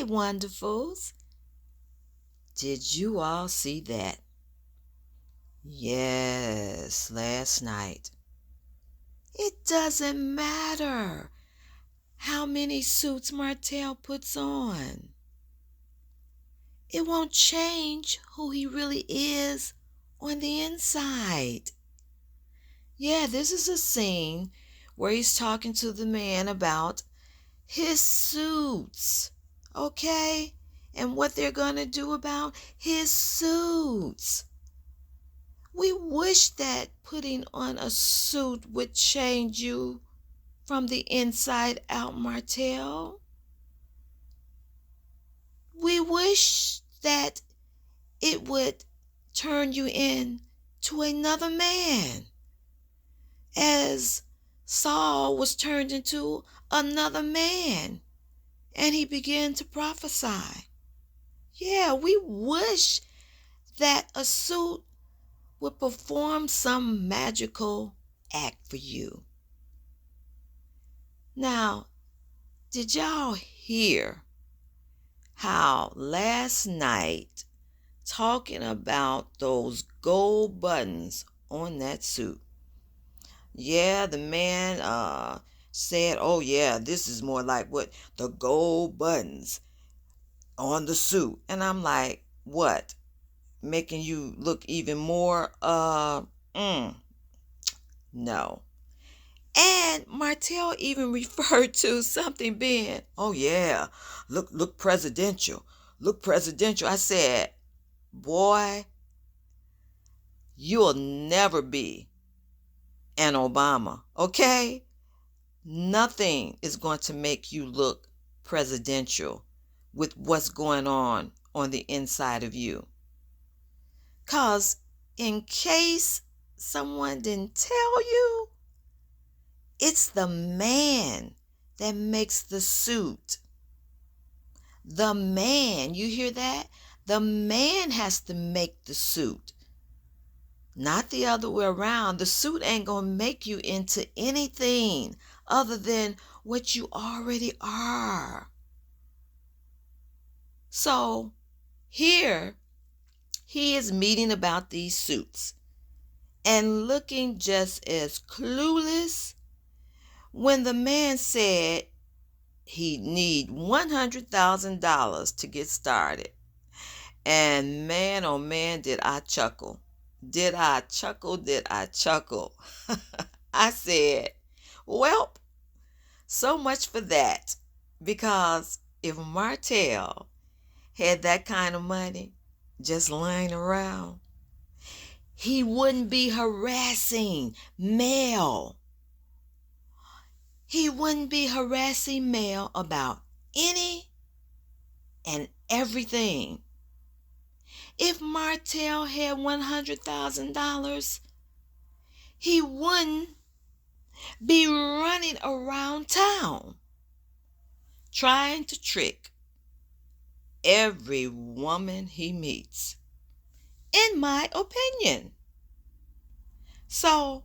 Hey, wonderfuls. Did you all see that? Yes, last night. It doesn't matter how many suits Martell puts on. It won't change who he really is on the inside. Yeah, this is a scene where he's talking to the man about his suits, okay? And what they're going to do about his suits. We wish that putting on a suit would change you from the inside out, Martell. We wish that it would turn you into another man, as Saul was turned into another man, and he began to prophesy. Yeah, we wish that a suit would perform some magical act for you. Now, did y'all hear how last night, talking about those gold buttons on that suit? Yeah, the man said, oh yeah, this is more like what the gold buttons on the suit. And I'm like, what? Making you look even more no. And Martell even referred to something being, oh yeah, look presidential. Look presidential. I said, boy, you'll never be an Obama, okay? Nothing is going to make you look presidential with what's going on the inside of you. 'Cause in case someone didn't tell you, it's the man that makes the suit. The man, you hear that? The man has to make the suit. Not the other way around. The suit ain't going to make you into anything other than what you already are. So here he is meeting about these suits and looking just as clueless when the man said he'd need $100,000 to get started. And man, oh man, did I chuckle. Did I chuckle? Did I chuckle? I said, well, so much for that. Because if Martell had that kind of money just lying around, he wouldn't be harassing Mel. He wouldn't be harassing Mel about any and everything. If Martell had $100,000, he wouldn't be running around town trying to trick every woman he meets, in my opinion. So,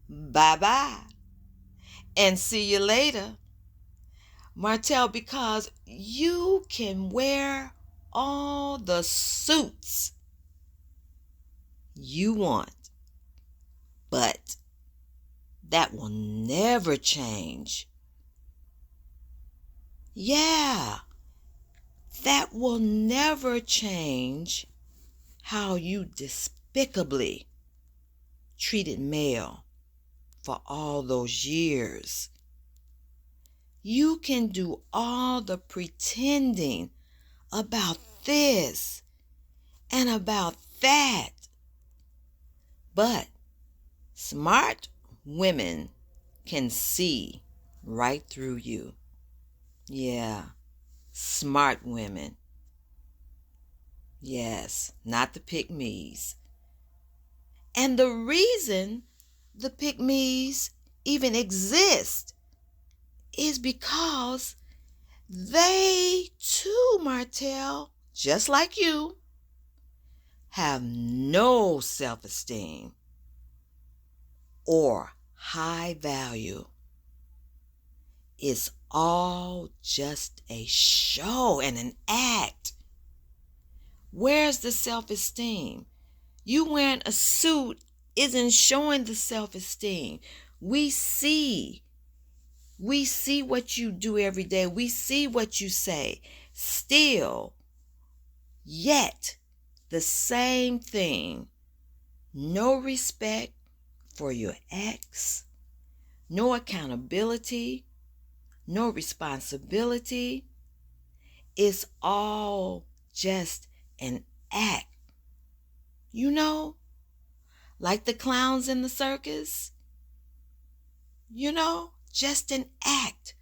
bye-bye. And see you later, Martell, because you can wear all the suits you want, but that will never change. Yeah, that will never change how you despicably treated Mel for all those years. You can do all the pretending about this and about that, but smart women can see right through you. Yeah, smart women. Yes, not the pick-me's. And the reason the pick-me's even exist is because they too, Martell, just like you, have no self-esteem or high value. It's all just a show and an act. Where's the self-esteem? You wearing a suit isn't showing the self-esteem. We see what you do every day. We see what you say. Still, yet, the same thing. No respect for your ex. No accountability. No responsibility. It's all just an act. You know, like the clowns in the circus. You know, just an act.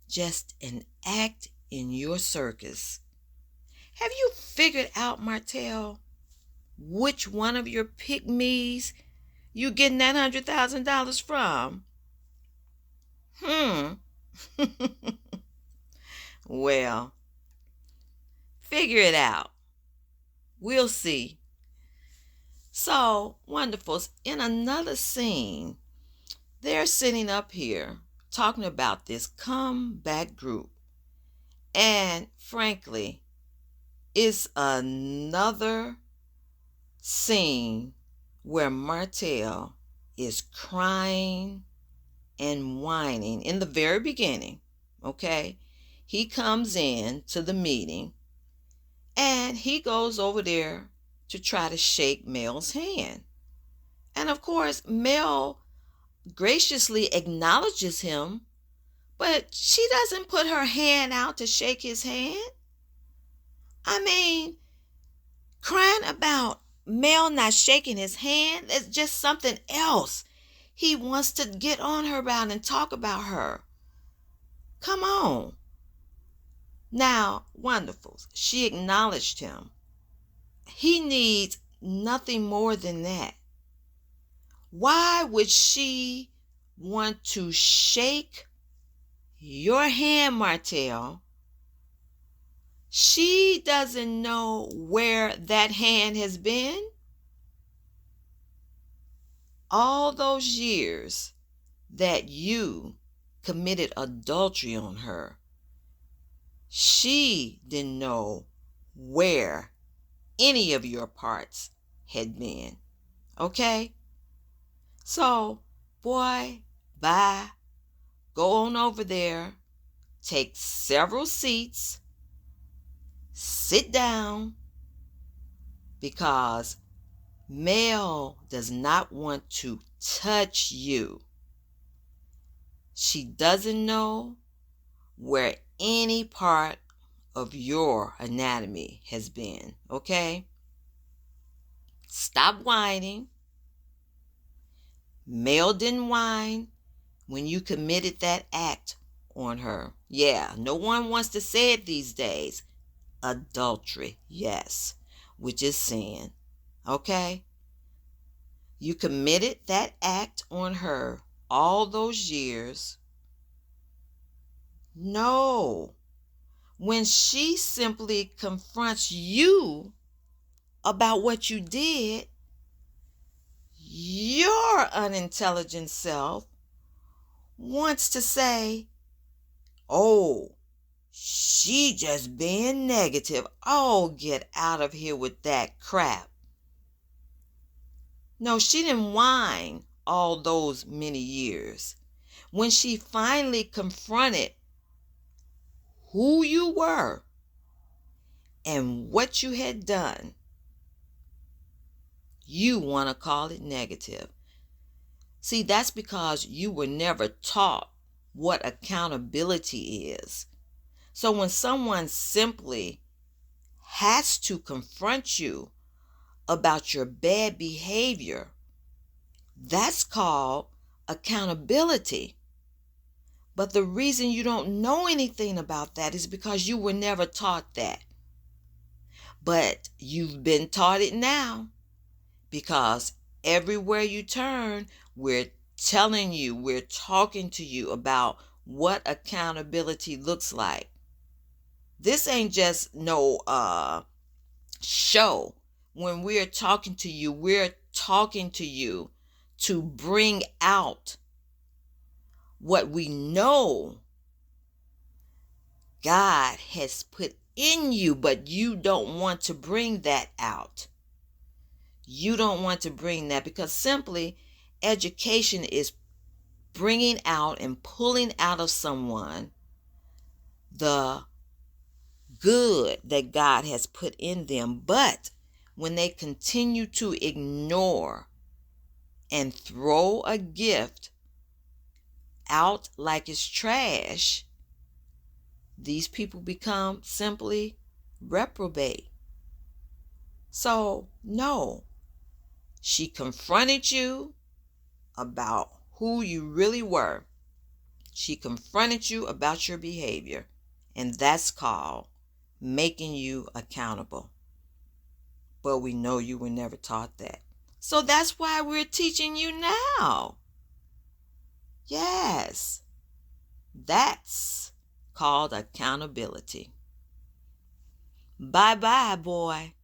Just an act in your circus. Have you figured out, Martell, which one of your pick-me's you getting that $100,000 from? Well, figure it out. We'll see. So, wonderfuls, in another scene, they're sitting up here talking about this comeback group. And frankly, it's another scene where Martell is crying and whining in the very beginning. Okay? He comes in to the meeting and he goes over there to try to shake Mel's hand. And of course, Mel graciously acknowledges him, but she doesn't put her hand out to shake his hand. I mean, crying about Mel not shaking his hand is just something else. He wants to get on her about and talk about her. Come on. Now, wonderfuls, she acknowledged him. He needs nothing more than that. Why would she want to shake your hand, Martell? She doesn't know where that hand has been. All those years that you committed adultery on her, she didn't know where any of your parts had been. Okay? So, boy, bye. Go on over there. Take several seats. Sit down. Because Mel does not want to touch you. She doesn't know where any part of your anatomy has been. Okay? Stop whining. Mel didn't whine when you committed that act on her. Yeah, no one wants to say it these days. Adultery, yes, which is sin. Okay? You committed that act on her all those years. No. When she simply confronts you about what you did, your unintelligent self wants to say, oh, she just being negative. Oh, get out of here with that crap. No, she didn't whine all those many years. When she finally confronted who you were and what you had done, you want to call it negative. See, that's because you were never taught what accountability is. So when someone simply has to confront you about your bad behavior, that's called accountability. But the reason you don't know anything about that is because you were never taught that. But you've been taught it now, because everywhere you turn, we're telling you, we're talking to you about what accountability looks like. This ain't just no show. When we're talking to you, we're talking to you to bring out what we know God has put in you, but you don't want to bring that out. You don't want to bring that because simply education is bringing out and pulling out of someone the good that God has put in them. But when they continue to ignore and throw a gift out like it's trash, these people become simply reprobate. So, no, she confronted you about who you really were. She confronted you about your behavior, and that's called making you accountable. But we know you were never taught that. So that's why we're teaching you now. Yes, that's called accountability. Bye-bye, boy.